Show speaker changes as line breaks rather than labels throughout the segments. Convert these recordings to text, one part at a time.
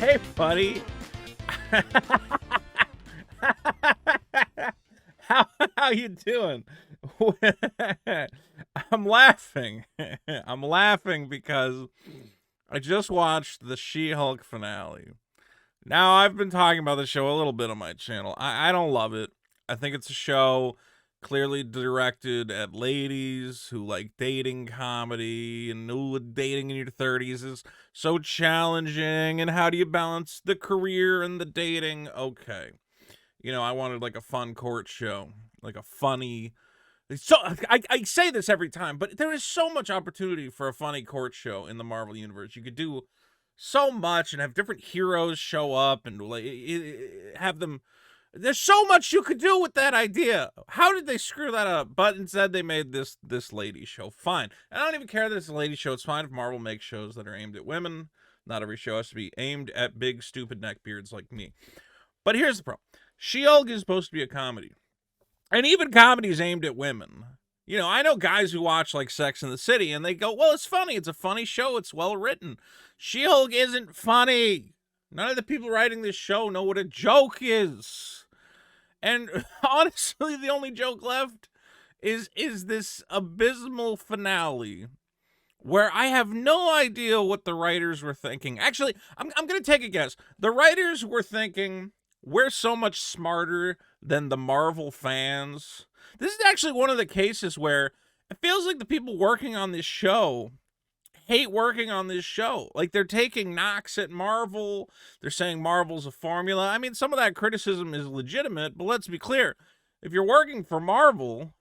Hey, buddy. how how you doing? I'm laughing. I'm laughing because I just watched the She-Hulk finale. Now, I've been talking about the show a little bit on my channel. I don't love it. I think it's a show clearly directed at ladies who like dating comedy, and ooh, dating in your 30s is so challenging. And how do you balance the career and the dating? Okay. I wanted like a fun court show, like a funny. So I say this every time, but there is so much opportunity for a funny court show in the Marvel universe. You could do so much and have different heroes show up and like have them. There's so much you could do with that idea. How did they screw that up? But instead, they made this lady show. Fine. I don't even care that it's a lady show. It's fine if Marvel makes shows that are aimed at women. Not every show has to be aimed at big, stupid neckbeards like me. But here's the problem. She-Hulk is supposed to be a comedy. And even comedies aimed at women. I know guys who watch like Sex and the City and they go, well, it's funny. It's a funny show. It's well written. She-Hulk isn't funny. None of the people writing this show know what a joke is. And honestly, the only joke left is this abysmal finale where I have no idea what the writers were thinking. Actually, I'm going to take a guess. The writers were thinking, we're so much smarter than the Marvel fans. This is actually one of the cases where it feels like the people working on this show hate working on this show. Like, they're taking knocks at Marvel. They're saying Marvel's a formula. I mean, some of that criticism is legitimate, but let's be clear. If you're working for Marvel,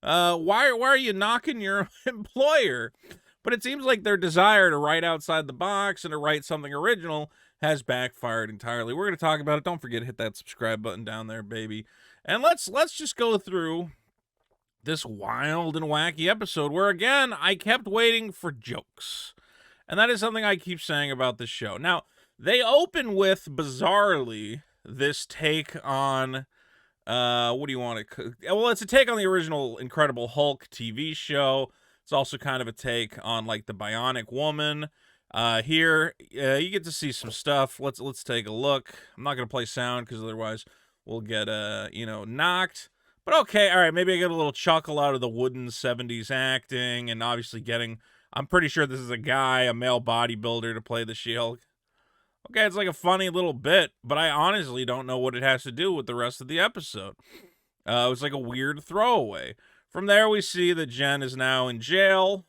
why are you knocking your employer? But it seems like their desire to write outside the box and to write something original has backfired entirely. We're going to talk about it. Don't forget to hit that subscribe button down there, baby. And let's just go through this wild and wacky episode where, again, I kept waiting for jokes. And that is something I keep saying about this show. Now, they open with, bizarrely, this take on, what do you want to... Well, it's a take on the original Incredible Hulk TV show. It's also kind of a take on, like, the Bionic Woman. Here, you get to see some stuff. Let's take a look. I'm not going to play sound because otherwise we'll get, knocked. But okay, all right, maybe I get a little chuckle out of the wooden 70s acting, and obviously I'm pretty sure this is a guy, a male bodybuilder, to play the She-Hulk. Okay, it's like a funny little bit, but I honestly don't know what it has to do with the rest of the episode. It was like a weird throwaway. From there, we see that Jen is now in jail,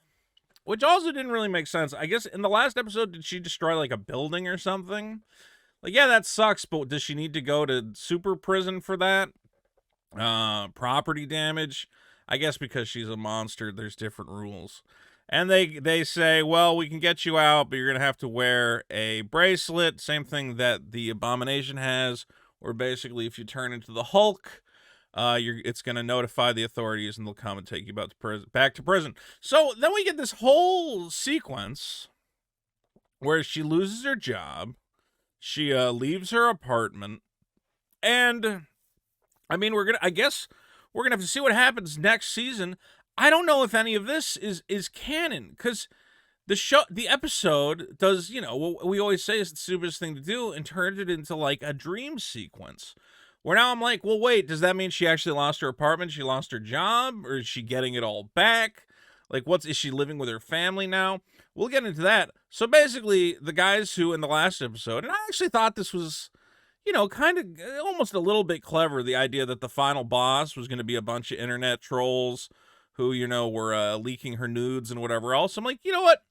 which also didn't really make sense. I guess in the last episode, did she destroy like a building or something? Like, yeah, that sucks, but does she need to go to super prison for that? Property damage? I guess because she's a monster, there's different rules. And they say, well, we can get you out, but you're going to have to wear a bracelet. Same thing that the Abomination has, where basically if you turn into the Hulk, it's going to notify the authorities and they'll come and take you back to prison. So then we get this whole sequence where she loses her job. She leaves her apartment. And I mean, I guess we're going to have to see what happens next season. I don't know if any of this is canon, because the episode does, what we always say is the stupidest thing to do, and turned it into like a dream sequence. Where now I'm like, well, wait, does that mean she actually lost her apartment? She lost her job? Or is she getting it all back? Like, is she living with her family now? We'll get into that. So basically, the guys who in the last episode, and I actually thought this was, kind of almost a little bit clever, the idea that the final boss was going to be a bunch of internet trolls who, were leaking her nudes and whatever else. I'm like, you know what?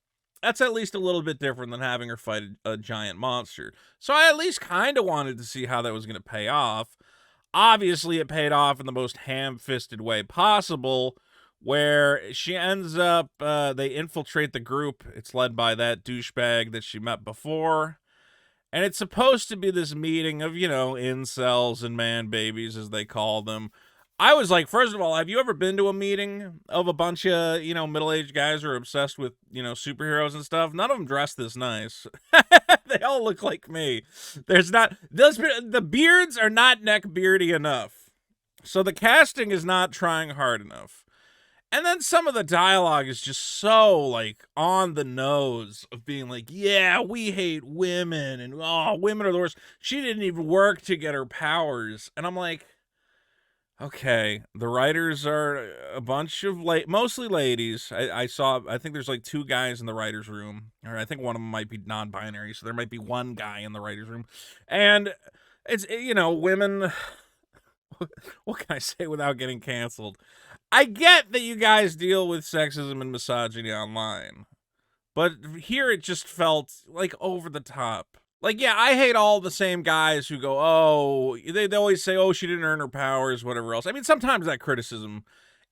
That's at least a little bit different than having her fight a giant monster. So I at least kind of wanted to see how that was going to pay off. Obviously, it paid off in the most ham-fisted way possible, where she ends up, they infiltrate the group. It's led by that douchebag that she met before. And it's supposed to be this meeting of, incels and man babies, as they call them. I was like, first of all, have you ever been to a meeting of a bunch of, middle-aged guys who are obsessed with, superheroes and stuff? None of them dress this nice. They all look like me. The beards are not neck beardy enough. So the casting is not trying hard enough. And then some of the dialogue is just so, like, on the nose of being like, yeah, we hate women, and, oh, women are the worst. She didn't even work to get her powers. And I'm like, okay, the writers are a bunch of mostly ladies. I think there's like two guys in the writers' room, or I think one of them might be non-binary, so there might be one guy in the writers' room. And it's, women, what can I say without getting canceled? I get that you guys deal with sexism and misogyny online, but here it just felt like over the top. Like, yeah, I hate all the same guys who go, oh, they always say, oh, she didn't earn her powers, whatever else. I mean, sometimes that criticism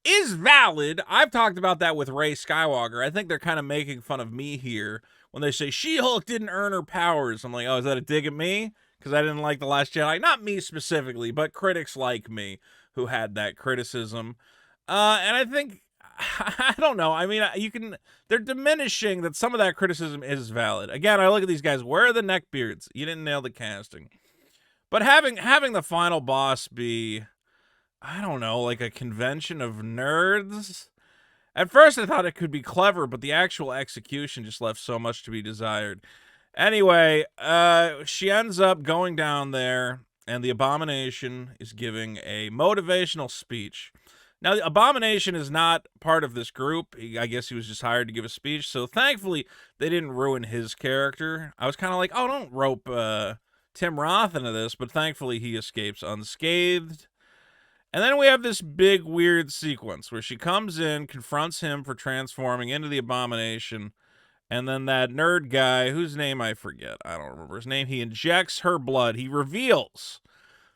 is valid. I've talked about that with Rey Skywalker. I think they're kind of making fun of me here when they say She-Hulk didn't earn her powers. I'm like, oh, is that a dig at me? Because I didn't like The Last Jedi. Not me specifically, but critics like me who had that criticism. And I think, I don't know. I mean, they're diminishing that some of that criticism is valid. Again, I look at these guys, where are the neck beards? You didn't nail the casting. But having the final boss be, I don't know, like a convention of nerds. At first I thought it could be clever, but the actual execution just left so much to be desired. Anyway, she ends up going down there, and the Abomination is giving a motivational speech. Now, the Abomination is not part of this group. I guess he was just hired to give a speech. So thankfully, they didn't ruin his character. I was kind of like, oh, don't rope Tim Roth into this. But thankfully, he escapes unscathed. And then we have this big, weird sequence where she comes in, confronts him for transforming into the Abomination. And then that nerd guy, whose name I forget, I don't remember his name, he injects her blood. He reveals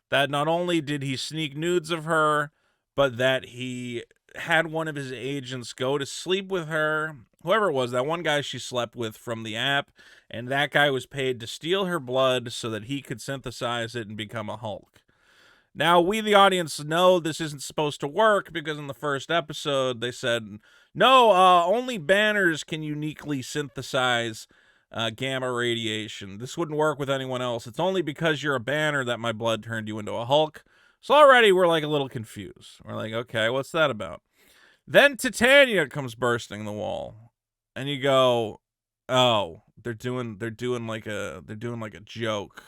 that not only did he sneak nudes of her, but that he had one of his agents go to sleep with her, whoever it was, that one guy she slept with from the app, and that guy was paid to steal her blood so that he could synthesize it and become a Hulk. Now, we, the audience, know this isn't supposed to work because in the first episode they said, no, only banners can uniquely synthesize gamma radiation. This wouldn't work with anyone else. It's only because you're a banner that my blood turned you into a Hulk. So already we're like a little confused. We're like, okay, what's that about? Then Titania comes bursting the wall, and you go, oh, they're doing like a joke.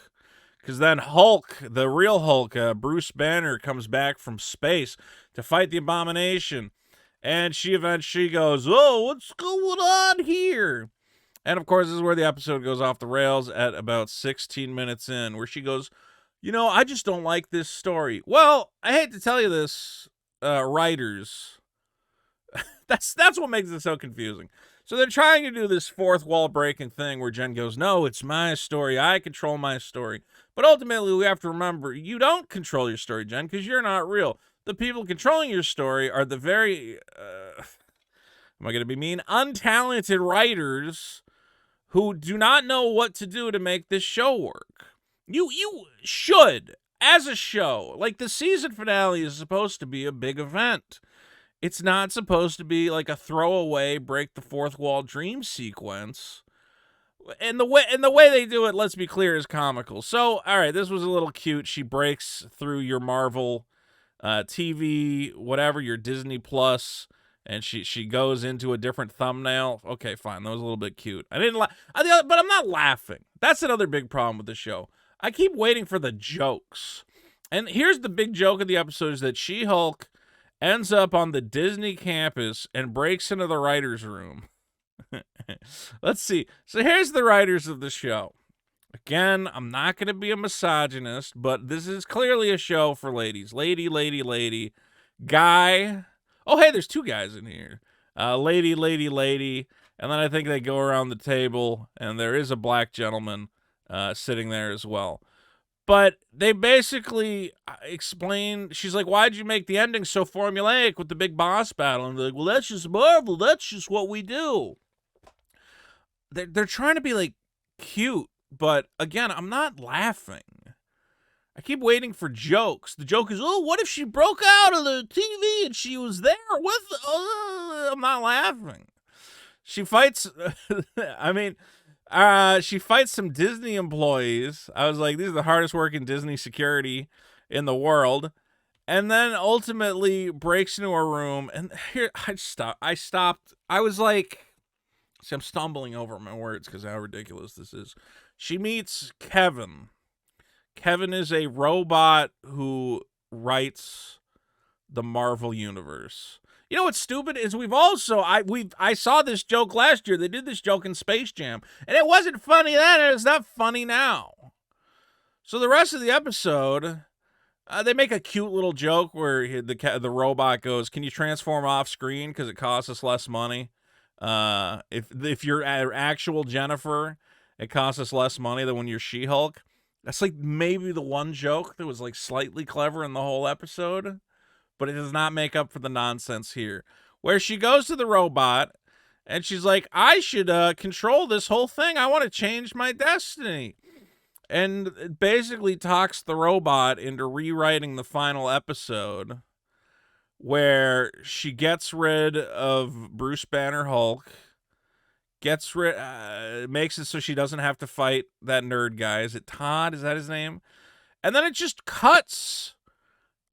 Because then Hulk, the real Hulk, Bruce Banner, comes back from space to fight the Abomination, and she eventually goes, oh, what's going on here? And of course, this is where the episode goes off the rails at about 16 minutes in, where she goes, I just don't like this story. Well, I hate to tell you this, writers. That's what makes it so confusing. So they're trying to do this fourth wall breaking thing where Jen goes, no, it's my story. I control my story. But ultimately, we have to remember, you don't control your story, Jen, because you're not real. The people controlling your story are the very, am I going to be mean? Untalented writers who do not know what to do to make this show work. You should, as a show, like the season finale is supposed to be a big event. It's not supposed to be like a throwaway break the fourth wall dream sequence. And the way they do it, let's be clear, is comical. So, all right, this was a little cute. She breaks through your Marvel TV, whatever, your Disney Plus, and she goes into a different thumbnail. Okay, fine. That was a little bit cute. I didn't but I'm not laughing. That's another big problem with the show. I keep waiting for the jokes. And here's the big joke of the episode is that She-Hulk ends up on the Disney campus and breaks into the writer's room. Let's see. So here's the writers of the show. Again, I'm not going to be a misogynist, but this is clearly a show for ladies. Lady. Guy. Oh, hey, there's two guys in here. Lady. And then I think they go around the table, and there is a black gentleman sitting there as well. But they basically explain, she's like, why'd you make the ending so formulaic with the big boss battle? And they're like, well, that's just Marvel. That's just what we do. They're trying to be, like, cute. But, again, I'm not laughing. I keep waiting for jokes. The joke is, oh, what if she broke out of the TV and she was there with... I'm not laughing. She fights... she fights some Disney employees. I was like, these are the hardest working Disney security in the world. And then ultimately breaks into her room. And here, I stopped. I was like, see, I'm stumbling over my words because how ridiculous this is. She meets Kevin. Kevin is a robot who writes the Marvel Universe. You know what's stupid is I saw this joke last year. They did this joke in Space Jam, and it wasn't funny then, and it's not funny now. So the rest of the episode, they make a cute little joke where the robot goes, "Can you transform off screen because it costs us less money? If you're actual Jennifer, it costs us less money than when you're She-Hulk." That's like maybe the one joke that was like slightly clever in the whole episode, but it does not make up for the nonsense here. Where she goes to the robot and she's like, "I should control this whole thing. I want to change my destiny." And it basically talks the robot into rewriting the final episode where she gets rid of Bruce Banner Hulk, makes it so she doesn't have to fight that nerd guy. Is it Todd? Is that his name? And then it just cuts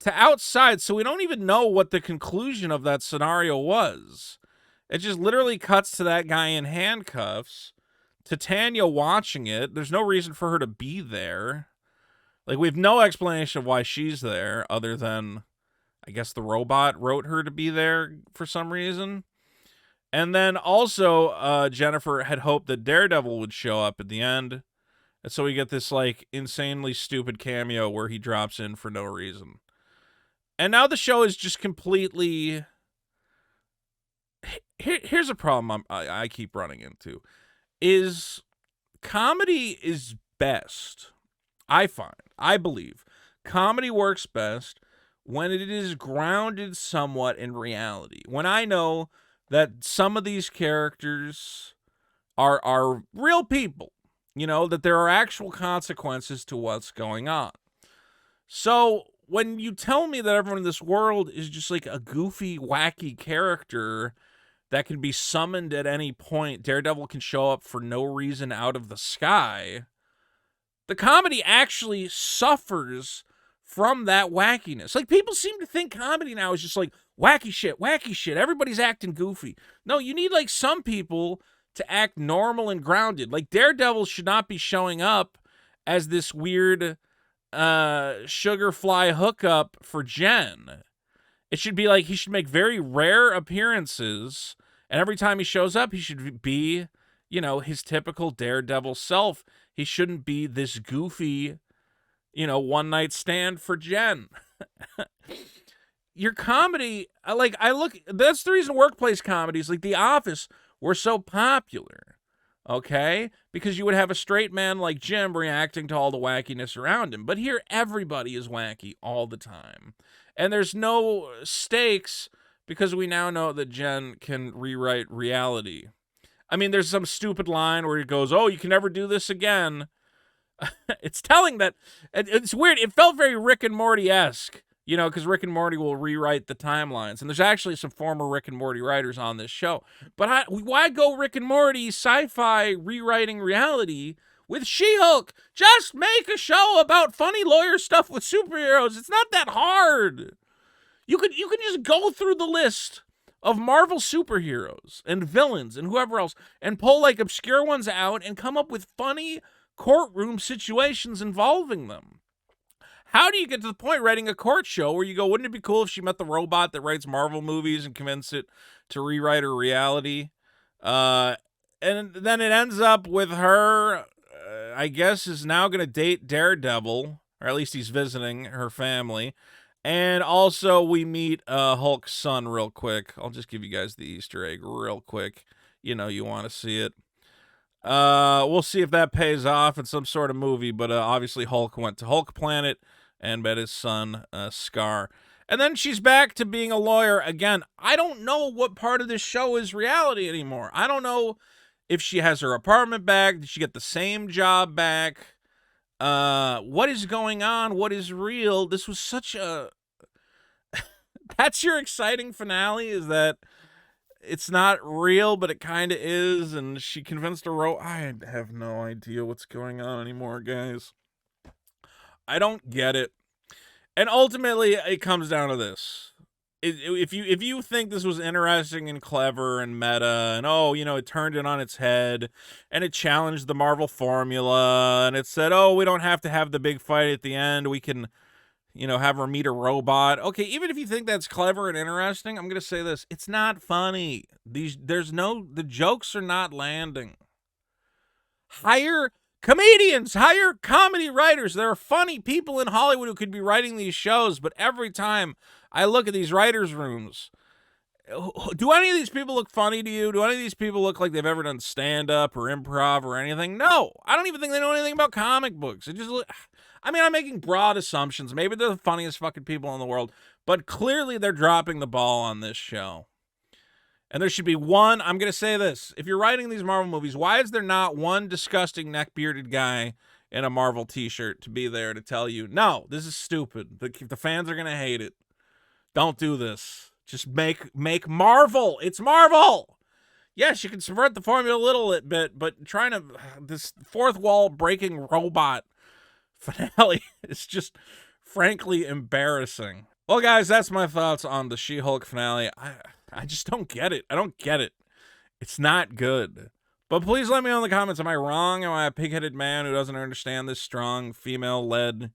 to outside, so we don't even know what the conclusion of that scenario was. It just literally cuts to that guy in handcuffs, to Tanya watching it. There's no reason for her to be there. Like, we have no explanation of why she's there, other than, I guess, the robot wrote her to be there for some reason. And then also, Jennifer had hoped that Daredevil would show up at the end. And so we get this, like, insanely stupid cameo where he drops in for no reason. And now the show is just completely... Here's a problem I keep running into. Is comedy is best, I believe. Comedy works best when it is grounded somewhat in reality. When I know that some of these characters are real people, you know, that there are actual consequences to what's going on. So when you tell me that everyone in this world is just like a goofy, wacky character that can be summoned at any point, Daredevil can show up for no reason out of the sky, the comedy actually suffers from that wackiness. Like, people seem to think comedy now is just like wacky shit. Everybody's acting goofy. No, you need like some people to act normal and grounded. Like, Daredevil should not be showing up as this weird sugar fly hookup for Jen. It should be like he should make very rare appearances, and every time he shows up, he should be, you know, his typical Daredevil self. He shouldn't be this goofy, you know, one-night stand for Jen. Your comedy, that's the reason workplace comedies like The Office were so popular, okay? Because you would have a straight man like Jim reacting to all the wackiness around him. But here, everybody is wacky all the time. And there's no stakes because we now know that Jen can rewrite reality. I mean, there's some stupid line where he goes, "Oh, you can never do this again." It's telling that, it's weird. It felt very Rick and Morty-esque, you know, because Rick and Morty will rewrite the timelines. And there's actually some former Rick and Morty writers on this show. But why go Rick and Morty sci-fi rewriting reality with She-Hulk? Just make a show about funny lawyer stuff with superheroes. It's not that hard. You can just go through the list of Marvel superheroes and villains and whoever else and pull like obscure ones out and come up with funny courtroom situations involving them. How do you get to the point writing a court show where you go, wouldn't it be cool if she met the robot that writes Marvel movies and convinced it to rewrite her reality? And then it ends up with her, I guess, is now going to date Daredevil, or at least he's visiting her family. And also we meet Hulk's son real quick. I'll just give you guys the Easter egg real quick. You know, you want to see it. We'll see if that pays off in some sort of movie, but obviously Hulk went to Hulk Planet and met his son, Scar. And then she's back to being a lawyer again. I don't know what part of this show is reality anymore. I don't know if she has her apartment back. Did she get the same job back? What is going on? What is real? This was such a... That's your exciting finale, is that it's not real, but it kind of is, and she convinced I have no idea what's going on anymore, guys. I don't get it. And ultimately, it comes down to this. If you think this was interesting and clever and meta, and it turned it on its head, and it challenged the Marvel formula, and it said, we don't have to have the big fight at the end. We can, have her meet a robot. Okay, even if you think that's clever and interesting, I'm gonna say this: it's not funny. The jokes are not landing. Hire comedians, hire comedy writers. There are funny people in Hollywood who could be writing these shows, but every time I look at these writers' rooms, do any of these people look funny to you? Do any of these people look like they've ever done stand-up or improv or anything? No. I don't even think they know anything about comic books. I'm making broad assumptions. Maybe they're the funniest fucking people in the world, but clearly they're dropping the ball on this show. And there should be one, I'm going to say this. If you're writing these Marvel movies, why is there not one disgusting neck-bearded guy in a Marvel t-shirt to be there to tell you, no, this is stupid. The fans are going to hate it. Don't do this. Just make Marvel. It's Marvel. Yes, you can subvert the formula a little bit, but this fourth wall breaking robot finale is just frankly embarrassing. Well, guys, that's my thoughts on the She-Hulk finale. I just don't get it. I don't get it. It's not good. But please let me know in the comments. Am I wrong? Am I a pig-headed man who doesn't understand this strong female-led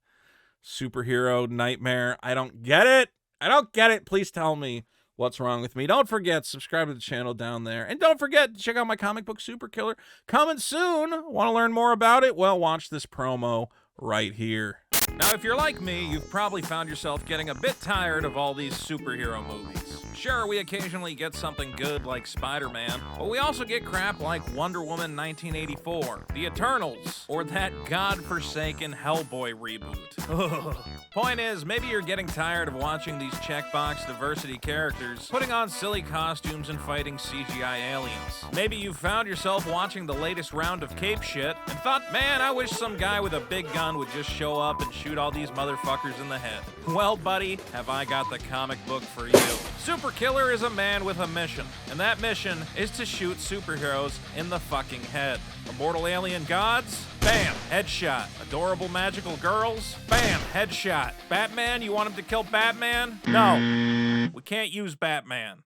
superhero nightmare? I don't get it. I don't get it. Please tell me what's wrong with me. Don't forget, subscribe to the channel down there. And don't forget to check out my comic book Super Killer coming soon. Want to learn more about it? Well, watch this promo right here. Now, if you're like me, you've probably found yourself getting a bit tired of all these superhero movies. Sure, we occasionally get something good like Spider-Man, but we also get crap like Wonder Woman 1984, The Eternals, or that godforsaken Hellboy reboot. Point is, maybe you're getting tired of watching these checkbox diversity characters putting on silly costumes and fighting CGI aliens. Maybe you've found yourself watching the latest round of Cape shit and thought, man, I wish some guy with a big gun would just show up and shoot all these motherfuckers in the head. Well, buddy, have I got the comic book for you. Super Killer is a man with a mission, and that mission is to shoot superheroes in the fucking head. Immortal alien gods? Bam, headshot. Adorable magical girls? Bam, headshot. Batman, you want him to kill Batman? No, we can't use Batman.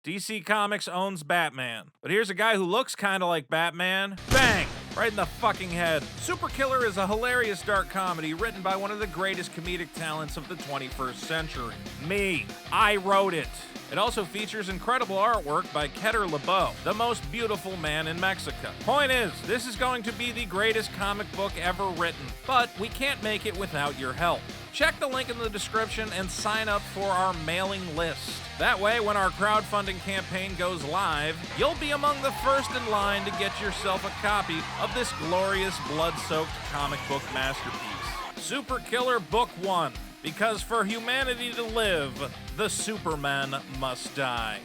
DC Comics owns Batman. But here's a guy who looks kind of like Batman. Bang! Right in the fucking head. Super Killer is a hilarious dark comedy written by one of the greatest comedic talents of the 21st century. Me. I wrote it. It also features incredible artwork by Keter LeBeau, the most beautiful man in Mexico. Point is, this is going to be the greatest comic book ever written, but we can't make it without your help. Check the link in the description and sign up for our mailing list. That way, when our crowdfunding campaign goes live, you'll be among the first in line to get yourself a copy of this glorious blood-soaked comic book masterpiece. Super Killer Book 1. Because for humanity to live, the Superman must die.